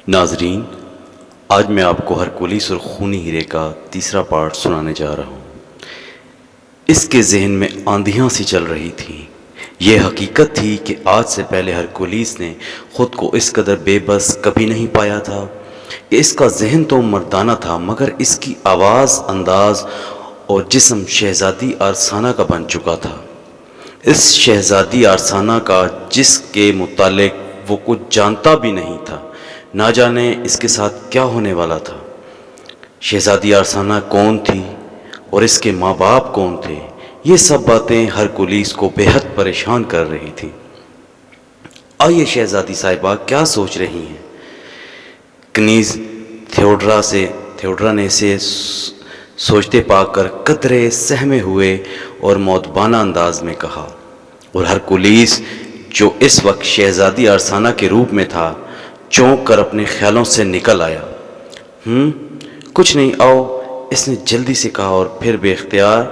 ناظرین، آج میں آپ کو ہرکولیس اور خونی ہیرے کا تیسرا پارٹ سنانے جا رہا ہوں۔ اس کے ذہن میں آندھیاں سی چل رہی تھیں۔ یہ حقیقت تھی کہ آج سے پہلے ہرکولیس نے خود کو اس قدر بے بس کبھی نہیں پایا تھا کہ اس کا ذہن تو مردانہ تھا مگر اس کی آواز، انداز اور جسم شہزادی ارسانہ کا بن چکا تھا۔ اس شہزادی ارسانہ کا جس کے متعلق وہ کچھ جانتا بھی نہیں تھا، نہ جانے اس کے ساتھ کیا ہونے والا تھا۔ شہزادی ارسانہ کون تھی اور اس کے ماں باپ کون تھے، یہ سب باتیں ہرکولیس کو بے حد پریشان کر رہی تھی۔ آئیے شہزادی صاحبہ کیا سوچ رہی ہیں؟ کنیز تھیوڈرا نے اسے سوچتے پا کر قدرے سہمے ہوئے اور مودبانہ انداز میں کہا، اور ہرکولیس جو اس وقت شہزادی ارسانہ کے روپ میں تھا چونک کر اپنے خیالوں سے نکل آیا۔ کچھ نہیں، آؤ، اس نے جلدی سے کہا اور پھر بے اختیار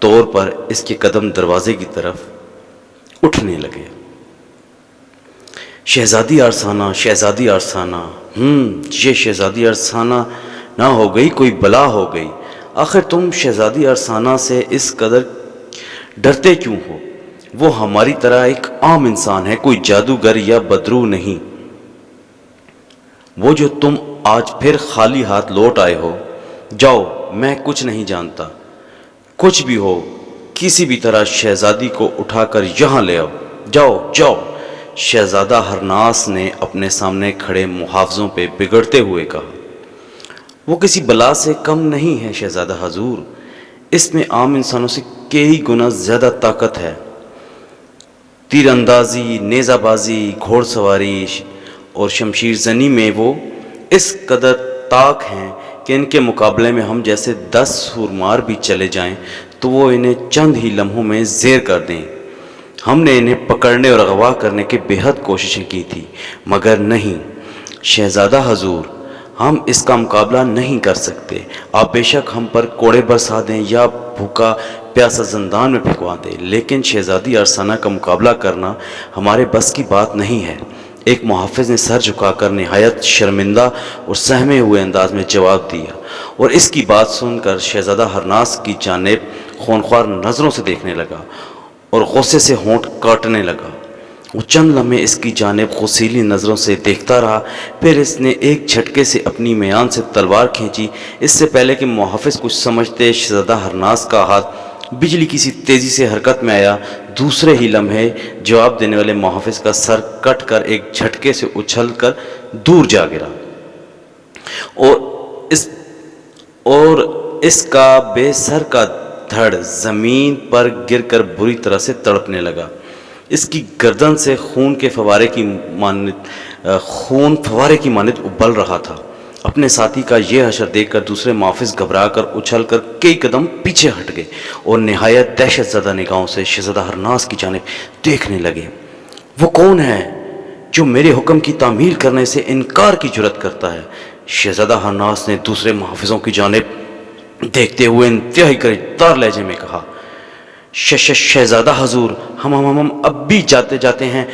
طور پر اس کے قدم دروازے کی طرف اٹھنے لگے۔ شہزادی ارسانہ، شہزادی ارسانہ، یہ شہزادی ارسانہ نہ ہو گئی، کوئی بلا ہو گئی۔ آخر تم شہزادی ارسانہ سے اس قدر ڈرتے کیوں ہو؟ وہ ہماری طرح ایک عام انسان ہے، کوئی جادوگر یا بدرو نہیں۔ وہ جو تم آج پھر خالی ہاتھ لوٹ آئے ہو، جاؤ، میں کچھ نہیں جانتا۔ کچھ بھی ہو، کسی بھی طرح شہزادی کو اٹھا کر یہاں لے آؤ، جاؤ جاؤ۔ شہزادہ ہرناس نے اپنے سامنے کھڑے محافظوں پہ بگڑتے ہوئے کہا۔ وہ کسی بلا سے کم نہیں ہے شہزادہ حضور، اس میں عام انسانوں سے کئی گنا زیادہ طاقت ہے۔ تیر اندازی، نیزہ بازی، گھوڑ سواری اور شمشیر زنی میں وہ اس قدر طاق ہیں کہ ان کے مقابلے میں ہم جیسے 10 سورمار بھی چلے جائیں تو وہ انہیں چند ہی لمحوں میں زیر کر دیں۔ ہم نے انہیں پکڑنے اور اغوا کرنے کی بے حد کوششیں کی تھی مگر نہیں۔ شہزادہ حضور، ہم اس کا مقابلہ نہیں کر سکتے۔ آپ بے شک ہم پر کوڑے برسا دیں یا بھوکا پیاسا زندان میں پھینکوا دیں، لیکن شہزادی ارسانہ کا مقابلہ کرنا ہمارے بس کی بات نہیں ہے۔ ایک محافظ نے سر جھکا کر نہایت شرمندہ اور سہمے ہوئے انداز میں جواب دیا، اور اس کی بات سن کر شہزادہ ہرناس کی جانب خونخوار نظروں سے دیکھنے لگا اور غصے سے ہونٹ کاٹنے لگا۔ وہ چند لمحے اس کی جانب غصیلی نظروں سے دیکھتا رہا، پھر اس نے ایک جھٹکے سے اپنی میان سے تلوار کھینچی۔ اس سے پہلے کہ محافظ کچھ سمجھتے، شہزادہ ہرناس کا ہاتھ بجلی کی سی تیزی سے حرکت میں آیا۔ دوسرے ہی لمحے جواب دینے والے محافظ کا سر کٹ کر ایک جھٹکے سے اچھل کر دور جا گرا، اور اس کا بے سر کا دھڑ زمین پر گر کر بری طرح سے تڑپنے لگا۔ اس کی گردن سے خون فوارے کی مانند ابل رہا تھا۔ اپنے ساتھی کا یہ حشر دیکھ کر دوسرے محافظ گھبرا کر اچھل کر کئی قدم پیچھے ہٹ گئے اور نہایت دہشت زدہ نگاہوں سے شہزادہ ہرناس کی جانب دیکھنے لگے۔ وہ کون ہے جو میرے حکم کی تعمیل کرنے سے انکار کی جرات کرتا ہے؟ شہزادہ ہرناس نے دوسرے محافظوں کی جانب دیکھتے ہوئے انتہائی گرجدار لہجے میں کہا، شہزادہ حضور، ہم اب بھی جاتے ہیں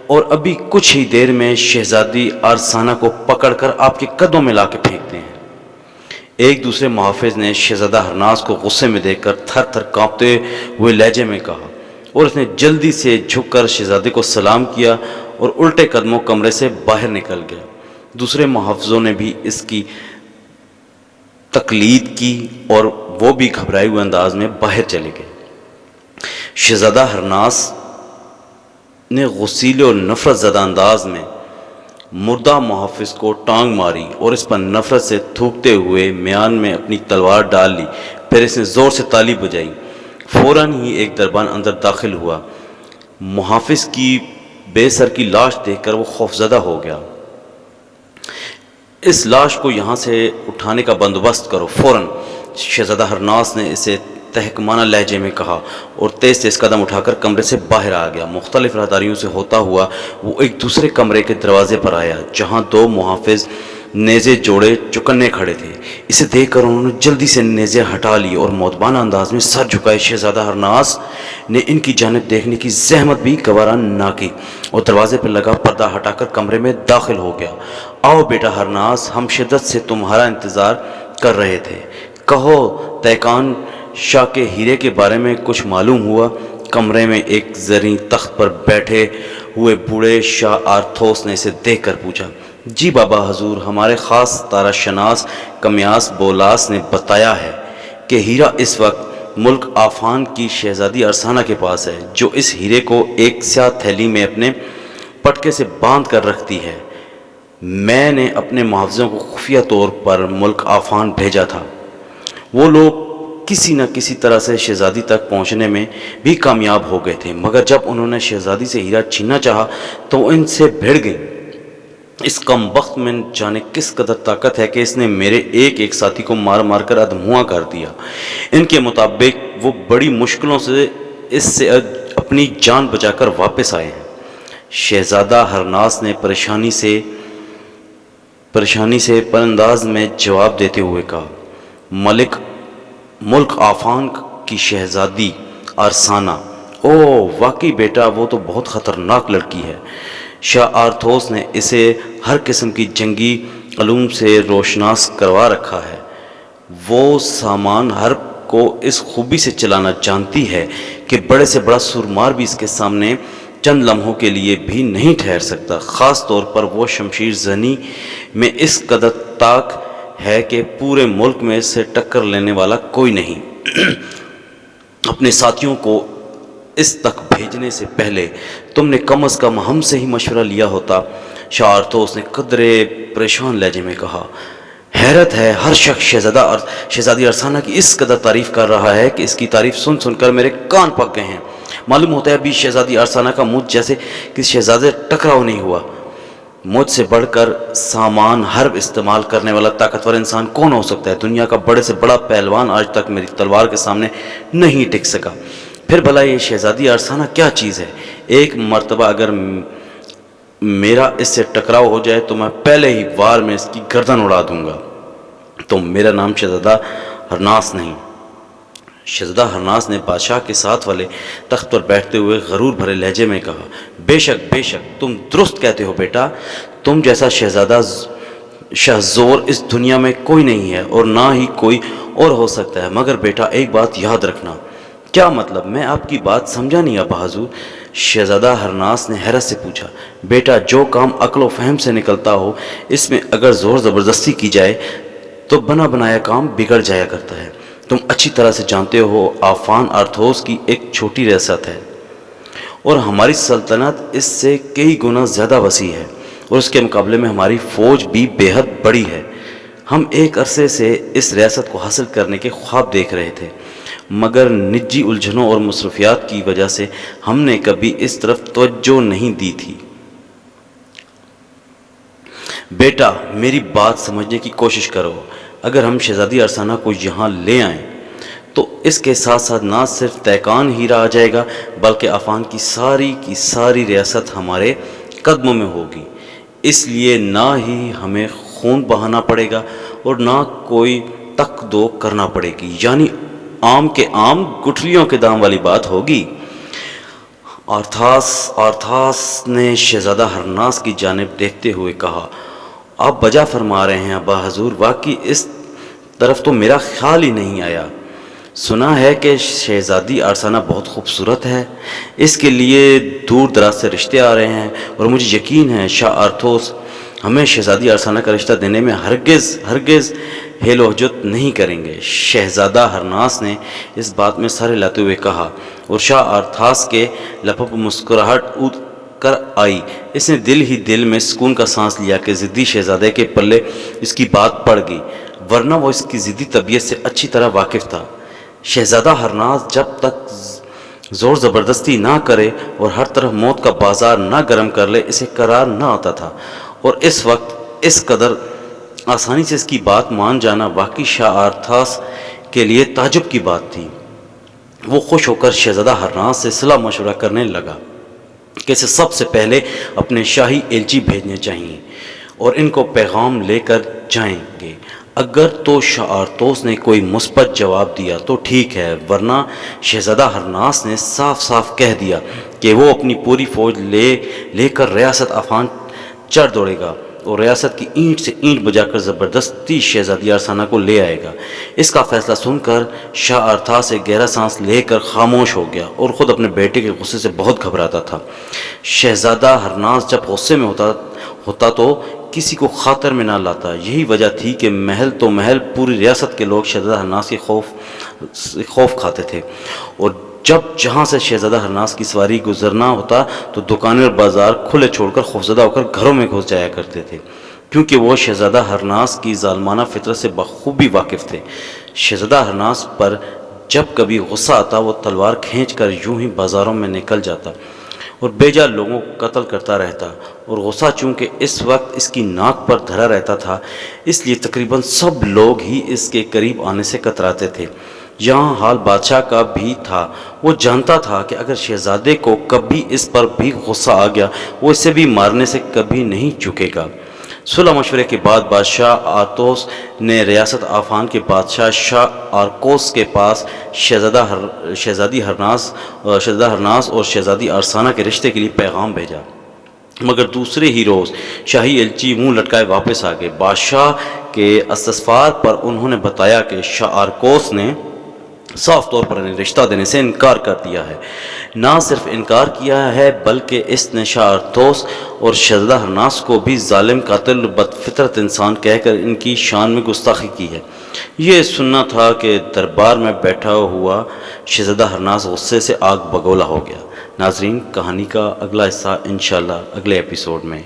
اور ابھی کچھ ہی دیر میں شہزادی ارسانہ کو پکڑ کر آپ کے قدموں میں لا کے پھینکتے ہیں۔ ایک دوسرے محافظ نے شہزادہ ہرناس کو غصے میں دیکھ کر تھر تھر کانپتے ہوئے لہجے میں کہا، اور اس نے جلدی سے جھک کر شہزادے کو سلام کیا اور الٹے قدموں کمرے سے باہر نکل گیا۔ دوسرے محافظوں نے بھی اس کی تقلید کی اور وہ بھی گھبرائے ہوئے انداز میں باہر چلے گئے۔ شہزادہ ہرناس نے غصیلے اور نفرت زدہ انداز میں مردہ محافظ کو ٹانگ ماری اور اس پر نفرت سے تھوکتے ہوئے میان میں اپنی تلوار ڈال لی۔ پھر اس نے زور سے تالی بجائی۔ فوراً ہی ایک دربان اندر داخل ہوا۔ محافظ کی بے سر کی لاش دیکھ کر وہ خوفزدہ ہو گیا۔ اس لاش کو یہاں سے اٹھانے کا بندوبست کرو فوراً، شہزادہ ہرناس نے اسے تحکمانہ لہجے میں کہا اور تیز تیز قدم اٹھا کر کمرے سے باہر آ گیا۔ مختلف راہداریوں سے ہوتا ہوا وہ ایک دوسرے کمرے کے دروازے پر آیا جہاں 2 محافظ نیزے جوڑے چکنے کھڑے تھے۔ اسے دیکھ کر انہوں نے جلدی سے نیزے ہٹا لی اور مؤدبانہ انداز میں سر جھکائے۔ شہزادہ ہرناس نے ان کی جانب دیکھنے کی زحمت بھی گوارا نہ کی اور دروازے پر لگا پردہ ہٹا کر کمرے میں داخل ہو گیا۔ آؤ بیٹا ہرناس، ہم شدت سے تمہارا انتظار کر رہے تھے۔ کہو تیکان شاہ کے ہیرے کے بارے میں کچھ معلوم ہوا؟ کمرے میں ایک زرعی تخت پر بیٹھے ہوئے بوڑھے شاہ آرتھوس نے اسے دیکھ کر پوچھا۔ جی بابا حضور، ہمارے خاص تارا شناس کمیاس بولاس نے بتایا ہے کہ ہیرا اس وقت ملک آفان کی شہزادی ارسانہ کے پاس ہے، جو اس ہیرے کو ایک سیاہ تھیلی میں اپنے پٹکے سے باندھ کر رکھتی ہے۔ میں نے اپنے محافظوں کو خفیہ طور پر ملک آفان بھیجا تھا۔ وہ لوگ کسی نہ کسی طرح سے شہزادی تک پہنچنے میں بھی کامیاب ہو گئے تھے، مگر جب انہوں نے شہزادی سے ہیرا چھیننا چاہا تو وہ ان سے بھیڑ گئی۔ اس کم بخت میں جانے کس قدر طاقت ہے کہ اس نے میرے ایک ساتھی کو مار مار کر ادھموا کر دیا۔ ان کے مطابق وہ بڑی مشکلوں سے اس سے اپنی جان بچا کر واپس آئے ہیں۔ شہزادہ ہرناس نے پریشانی سے پر انداز میں جواب دیتے ہوئے کہا، ملک آفان کی شہزادی ارسانہ، او واقعی بیٹا، وہ تو بہت خطرناک لڑکی ہے۔ شاہ آرتھوس نے اسے ہر قسم کی جنگی علوم سے روشناس کروا رکھا ہے۔ وہ سامان حرب کو اس خوبی سے چلانا جانتی ہے کہ بڑے سے بڑا سورمار بھی اس کے سامنے چند لمحوں کے لیے بھی نہیں ٹھہر سکتا۔ خاص طور پر وہ شمشیر زنی میں اس قدر طاق ہے کہ پورے ملک میں اس سے ٹکر لینے والا کوئی نہیں۔ اپنے ساتھیوں کو اس تک بھیجنے سے پہلے تم نے کم از کم ہم سے ہی مشورہ لیا ہوتا۔ شاہ آرتھوس نے قدرے پریشان لہجے میں کہا، حیرت ہے، ہر شخص شہزادی ارسانہ کی اس قدر تعریف کر رہا ہے کہ اس کی تعریف سن سن کر میرے کان پک گئے ہیں۔ معلوم ہوتا ہے ابھی شہزادی ارسانہ کا مجھ جیسے کسی شہزادے ٹکراؤ نہیں ہوا۔ مجھ سے بڑھ کر سامان حرب استعمال کرنے والا طاقتور انسان کون ہو سکتا ہے؟ دنیا کا بڑے سے بڑا پہلوان آج تک میری تلوار کے سامنے نہیں ٹک سکا۔ پھر بھلا یہ شہزادی ارسانہ کیا چیز ہے؟ ایک مرتبہ اگر میرا اس سے ٹکراؤ ہو جائے تو میں پہلے ہی وار میں اس کی گردن اڑا دوں گا۔ تو میرا نام شہزادہ ہرناس نہیں۔ شہزادہ ہرناس نے بادشاہ کے ساتھ والے تخت پر بیٹھتے ہوئے غرور بھرے لہجے میں کہا، بے شک تم درست کہتے ہو بیٹا، تم جیسا شہزادہ شہزور اس دنیا میں کوئی نہیں ہے اور نہ ہی کوئی اور ہو سکتا ہے۔ مگر بیٹا ایک بات یاد رکھنا۔ کیا مطلب؟ میں آپ کی بات سمجھا نہیں ابا حضور۔ شہزادہ ہرناس نے حیرت سے پوچھا، بیٹا جو کام عقل و فہم سے نکلتا ہو، اس میں اگر زور زبردستی کی جائے تو بنا بنایا کام بگڑ جایا کرتا ہے۔ تم اچھی طرح سے جانتے ہو آفان آرتھوس کی ایک چھوٹی ریاست ہے اور ہماری سلطنت اس سے کئی گنا زیادہ وسیع ہے، اور اس کے مقابلے میں ہماری فوج بھی بے حد بڑی ہے۔ ہم ایک عرصے سے اس ریاست کو حاصل کرنے کے خواب دیکھ رہے تھے، مگر نجی الجھنوں اور مصروفیات کی وجہ سے ہم نے کبھی اس طرف توجہ نہیں دی تھی۔ بیٹا میری بات سمجھنے کی کوشش کرو۔ اگر ہم شہزادی ارسانہ کو یہاں لے آئیں تو اس کے ساتھ ساتھ نہ صرف تیکان ہیرا آ جائے گا بلکہ آفان کی ساری ریاست ہمارے قدموں میں ہوگی۔ اس لیے نہ ہی ہمیں خون بہانا پڑے گا اور نہ کوئی تک دو کرنا پڑے گی، یعنی آم کے آم گٹھلیوں کے دام والی بات ہوگی۔ آرتھاس نے شہزادہ ہرناس کی جانب دیکھتے ہوئے کہا، آپ بجا فرما رہے ہیں ابا حضور، واقعی اس طرف تو میرا خیال ہی نہیں آیا۔ سنا ہے کہ شہزادی ارسانہ بہت خوبصورت ہے، اس کے لیے دور دراز سے رشتے آ رہے ہیں، اور مجھے یقین ہے شاہ آرتھوس ہمیں شہزادی ارسانہ کا رشتہ دینے میں ہرگز ہیل و حجت نہیں کریں گے۔ شہزادہ ہرناس نے اس بات میں سر ہلاتے ہوئے کہا، اور شاہ آرتھاس کے لبوں پر مسکراہٹ اود کر آئی۔ اس نے دل میں سکون کا سانس لیا کہ ضدی شہزادے کے پلے اس کی بات پڑ گئی، ورنہ وہ اس کی ضدی طبیعت سے اچھی طرح واقف تھا۔ شہزادہ ہرناس جب تک زور زبردستی نہ کرے اور ہر طرف موت کا بازار نہ گرم کر لے اسے قرار نہ آتا تھا، اور اس وقت اس قدر آسانی سے اس کی بات مان جانا واقعی شاہ آرتھاس کے لیے تعجب کی بات تھی۔ وہ خوش ہو کر شہزادہ ہرناس سے صلاح مشورہ کرنے لگا کہ اسے سب سے پہلے اپنے شاہی ایلچی بھیجنے چاہیے اور ان کو پیغام لے کر جائیں گے۔ اگر تو شاہ آرتوس نے کوئی مثبت جواب دیا تو ٹھیک ہے، ورنہ شہزادہ ہرناس نے صاف صاف کہہ دیا کہ وہ اپنی پوری فوج لے کر ریاست افان چڑھ دوڑے گا اور ریاست کی اینٹ سے اینٹ بجا کر زبردستی شہزادی ارسانہ کو لے آئے گا۔ اس کا فیصلہ سن کر شاہ ارتھا سے گہرا سانس لے کر خاموش ہو گیا اور خود اپنے بیٹے کے غصے سے بہت گھبراتا تھا۔ شہزادہ ہرناس جب غصے میں ہوتا تو کسی کو خاطر میں نہ لاتا۔ یہی وجہ تھی کہ محل تو محل پوری ریاست کے لوگ شہزادہ ہرناس کے خوف کھاتے تھے، اور جب جہاں سے شہزادہ ہرناس کی سواری گزرنا ہوتا تو دکانیں اور بازار کھلے چھوڑ کر خوفزدہ ہو کر گھروں میں گھس جایا کرتے تھے، کیونکہ وہ شہزادہ ہرناس کی ظالمانہ فطرت سے بخوبی واقف تھے۔ شہزادہ ہرناس پر جب کبھی غصہ آتا وہ تلوار کھینچ کر یوں ہی بازاروں میں نکل جاتا اور بے جا لوگوں کو قتل کرتا رہتا، اور غصہ چونکہ اس وقت اس کی ناک پر دھرا رہتا تھا اس لیے تقریباً سب لوگ ہی اس کے قریب آنے سے کتراتے تھے۔ یہاں حال بادشاہ کا بھی تھا، وہ جانتا تھا کہ اگر شہزادے کو کبھی اس پر بھی غصہ آ گیا وہ اسے بھی مارنے سے کبھی نہیں چکے گا۔ صلح مشورے کے بعد بادشاہ آرتوس نے ریاست آفان کے بادشاہ شاہ آرکوس کے پاس شہزادی ہرناس اور شہزادی ارسانہ کے رشتے کے لیے پیغام بھیجا، مگر دوسرے ہی روز شاہی ایلچی منہ لٹکائے واپس آ گئے۔ بادشاہ کے استفسار پر انہوں نے بتایا کہ شاہ آرکوس نے صاف طور پر انہیں رشتہ دینے سے انکار کر دیا ہے۔ نہ صرف انکار کیا ہے بلکہ اس نے شاہ آرتوس اور شہزادہ ہرناس کو بھی ظالم، قاتل، بد فطرت انسان کہہ کر ان کی شان میں گستاخی کی ہے۔ یہ سننا تھا کہ دربار میں بیٹھا ہوا شہزادہ ہرناس غصے سے آگ بگولا ہو گیا۔ ناظرین، کہانی کا اگلا حصہ انشاءاللہ اگلے ایپیسوڈ میں